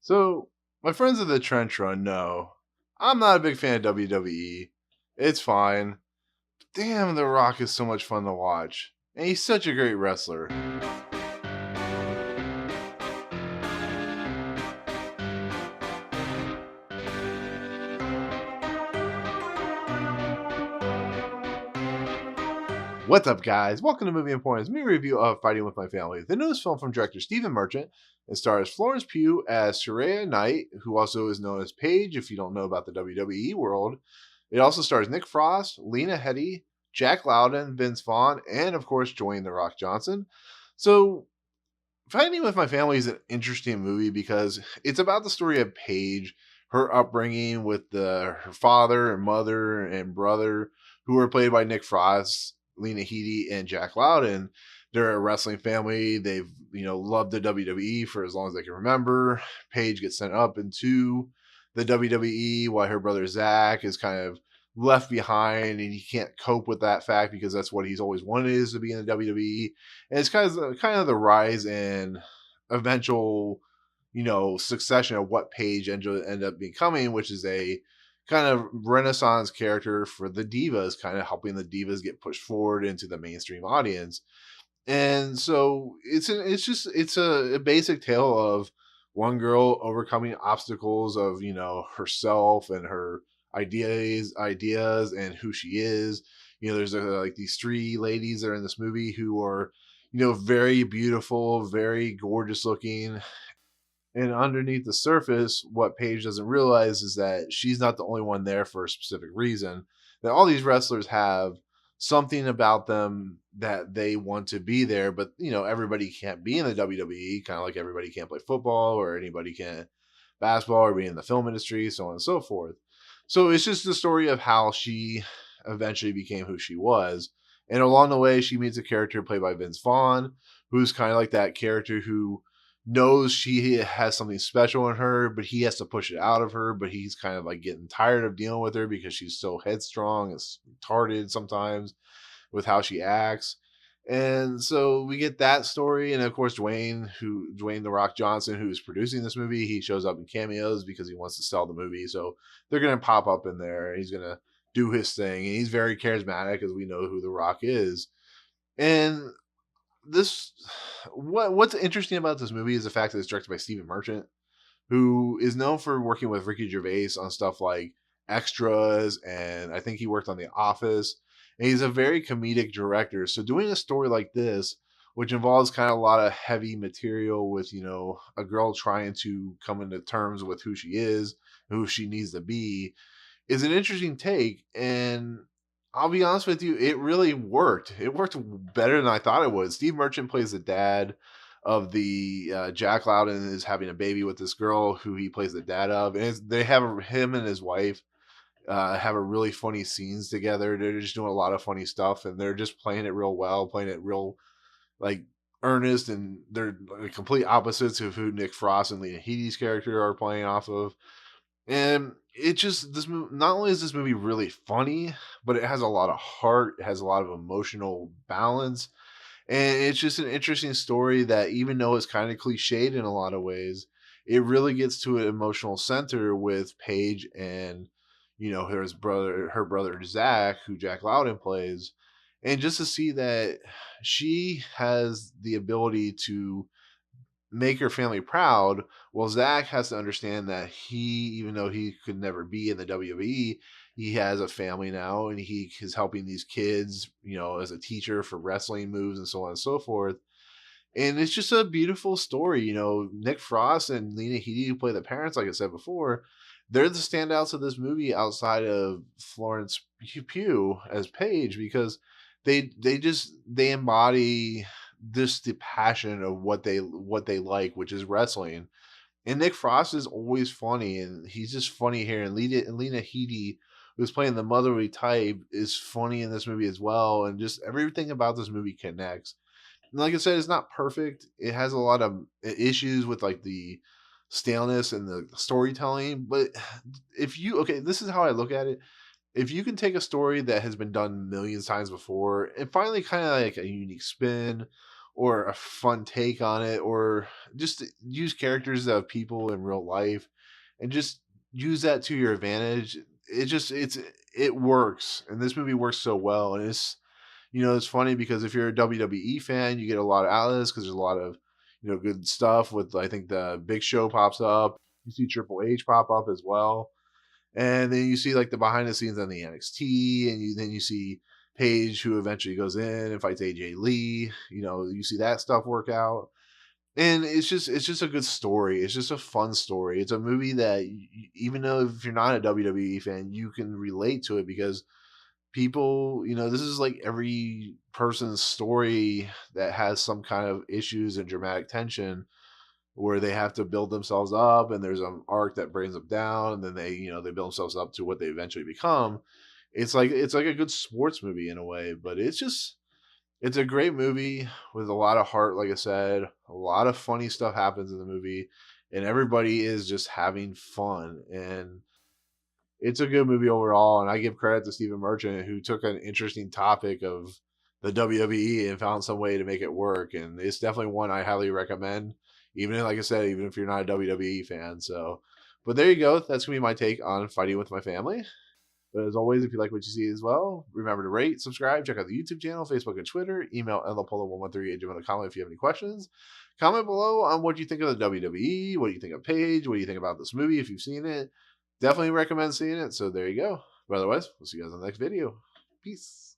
So, my friends of the Trench Run know I'm not a big fan of WWE. It's fine. Damn, The Rock is so much fun to watch. And he's such a great wrestler. What's up, guys? Welcome to Movie Importance, me review of Fighting with My Family, the newest film from director Stephen Merchant. It stars Florence Pugh as Saraya Knight, who also is known as Paige, if you don't know about the WWE world. It also stars Nick Frost, Lena Headey, Jack Loudon, Vince Vaughn, and of course, Dwayne The Rock Johnson. So, Fighting with My Family is an interesting movie because it's about the story of Paige, her upbringing with her father and mother and brother, who are played by Nick Frost, Lena Headey, and Jack Loudon. They're a wrestling family. They've loved the WWE for as long as they can remember. Paige gets sent up into the WWE while her brother Zach is kind of left behind, and he can't cope with that fact because that's what he's always wanted, is to be in the WWE. And it's kind of the rise and eventual succession of what Paige ended up becoming, which is a kind of renaissance character for the divas, kind of helping the divas get pushed forward into the mainstream audience. And so it's a basic tale of one girl overcoming obstacles of herself and her ideas and who she is. There's like these three ladies that are in this movie who are very beautiful, very gorgeous looking. And underneath the surface, what Paige doesn't realize is that she's not the only one there for a specific reason. That all these wrestlers have something about them that they want to be there, but everybody can't be in the WWE, kind of like everybody can't play football or anybody can't basketball or be in the film industry, so on and so forth. So it's just the story of how she eventually became who she was. And along the way, she meets a character played by Vince Vaughn, who's kind of like that character who knows she has something special in her, but he has to push it out of her. But he's kind of like getting tired of dealing with her because she's so headstrong and retarded sometimes with how she acts. And so we get that story. And of course, Dwayne The Rock Johnson, who's producing this movie, he shows up in cameos because he wants to sell the movie. So they're going to pop up in there. He's going to do his thing. And he's very charismatic, as we know who The Rock is. And this what's interesting about this movie is the fact that it's directed by Stephen Merchant, who is known for working with Ricky Gervais on stuff like Extras, and I think he worked on The Office. And he's a very comedic director. So doing a story like this, which involves kind of a lot of heavy material with, a girl trying to come into terms with who she is, who she needs to be, is an interesting take. And I'll be honest with you, it really worked. It worked better than I thought it would. Steve Merchant plays the dad of the Jack Loudon is having a baby with this girl who he plays the dad of, and they have him and his wife have a really funny scenes together. They're just doing a lot of funny stuff, and they're just playing it real well, playing it real like earnest, and they're like complete opposites of who Nick Frost and Lena Headey's character are playing off of. And it just this movie, not only is this movie really funny, but it has a lot of heart, it has a lot of emotional balance, and it's just an interesting story that, even though it's kind of cliched in a lot of ways, it really gets to an emotional center with Paige and her brother Zach, who Jack Loudon plays. And just to see that she has the ability to make her family proud. Well, Zach has to understand that even though he could never be in the WWE, he has a family now, and he is helping these kids, as a teacher for wrestling moves and so on and so forth. And it's just a beautiful story. Nick Frost and Lena Headey, who play the parents, like I said before, they're the standouts of this movie outside of Florence Pugh as Paige, because they embody this the passion of what they like, which is wrestling. And Nick Frost is always funny, and he's just funny here. And Lena Headey, who's playing the motherly type, is funny in this movie as well. And just everything about this movie connects. And like I said, it's not perfect. It has a lot of issues with like the staleness and the storytelling. But this is how I look at it. If you can take a story that has been done millions of times before and finally kind of like a unique spin, or a fun take on it, or just use characters of people in real life and just use that to your advantage. It works, and this movie works so well. And it's funny because if you're a WWE fan, you get a lot out of this because there's a lot of good stuff with, I think, the Big Show pops up. You see Triple H pop up as well, and then you see like the behind the scenes on the NXT, and then you see Paige, who eventually goes in and fights AJ Lee. You see that stuff work out, and it's just a good story. It's just a fun story. It's a movie that even though if you're not a WWE fan, you can relate to it because people, this is like every person's story that has some kind of issues and dramatic tension where they have to build themselves up, and there's an arc that brings them down, and then they build themselves up to what they eventually become. It's like a good sports movie in a way, but it's a great movie with a lot of heart. Like I said, a lot of funny stuff happens in the movie, and everybody is just having fun, and it's a good movie overall. And I give credit to Stephen Merchant, who took an interesting topic of the WWE and found some way to make it work. And it's definitely one I highly recommend, even like I said, even if you're not a WWE fan. So, but there you go. That's gonna be my take on Fighting with My Family. But as always, if you like what you see as well, remember to rate, subscribe, check out the YouTube channel, Facebook, and Twitter. Email nlpolo113@gmail.com if you have any questions. Comment below on what you think of the WWE, what do you think of Paige, what do you think about this movie if you've seen it. Definitely recommend seeing it. So there you go. But otherwise, we'll see you guys in the next video. Peace.